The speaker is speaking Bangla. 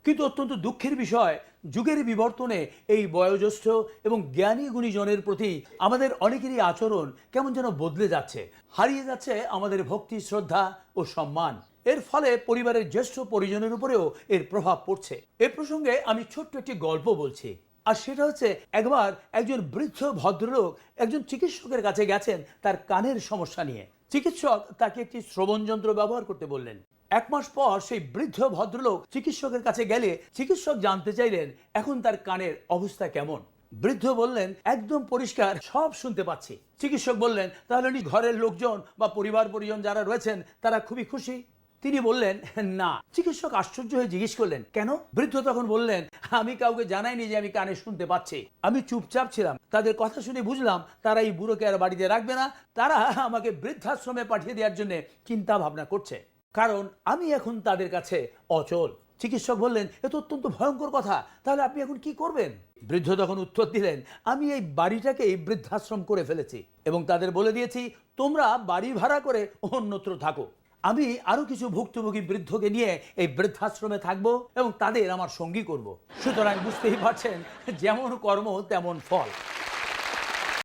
কিন্তু অত্যন্ত দুঃখের বিষয়, যুগের বিবর্তনে এই বয়োজ্যেষ্ঠ এবং জ্ঞানী গুণীজনের প্রতি আমাদের অনেকেরই আচরণ কেমন যেন বদলে যাচ্ছে, হারিয়ে যাচ্ছে আমাদের ভক্তি, শ্রদ্ধা ও সম্মান। এর ফলে পরিবারের জ্যেষ্ঠ পরিজনের উপরেও এর প্রভাব পড়ছে। এ প্রসঙ্গে আমি ছোট্ট একটি গল্প বলছি। আর সেটা হচ্ছে, একবার একজন বৃদ্ধ ভদ্রলোক একজন চিকিৎসকের কাছে গেছেন তার কানের সমস্যা নিয়ে। চিকিৎসক তাকে একটি শ্রবণ যন্ত্র ব্যবহার করতে বললেন। 1 মাস পর সেই বৃদ্ধ ভদ্রলোক চিকিৎসকের কাছে গেলে চিকিৎসক জানতে চাইলেন এখন তার কানের অবস্থা কেমন। বৃদ্ধ বললেন, একদম পরিষ্কার, সব শুনতে পাচ্ছি। চিকিৎসক বললেন, তাহলে ঘরের লোকজন বা পরিবার পরিজন যারা রয়েছেন তারা খুবই খুশি? তিনি বললেন, না। চিকিৎসক আশ্চর্য হয়ে জিজ্ঞেস করলেন, কেন? বৃদ্ধ তখন বললেন, আমি কাউকে জানাইনি যে আমি কানে শুনতে পাচ্ছি। আমি চুপচাপ ছিলাম। তাদের কথা শুনে বুঝলাম তারা এই বুড়োকে আর বাড়িতে রাখবে না। তারা আমাকে বৃদ্ধাশ্রমে পাঠিয়ে দেওয়ার জন্য চিন্তা ভাবনা করছে, কারণ আমি এখন তাদের কাছে অচল। চিকিৎসক বললেন, এ তো অত্যন্ত ভয়ঙ্কর কথা, তাহলে আপনি এখন কি করবেন? বৃদ্ধ তখন উত্তর দিলেন, আমি এই বাড়িটাকেই বৃদ্ধাশ্রম করে ফেলেছি এবং তাদের বলে দিয়েছি, তোমরা বাড়ি ভাড়া করে অন্যত্র থাকো। আমি আরো কিছু ভুক্তভোগী বৃদ্ধকে নিয়ে এই বৃদ্ধাশ্রমে থাকবো এবং তাদের আমার সঙ্গী করব। সুতরাং বুঝতেই পারছেন, যেমন কর্ম তেমন ফল।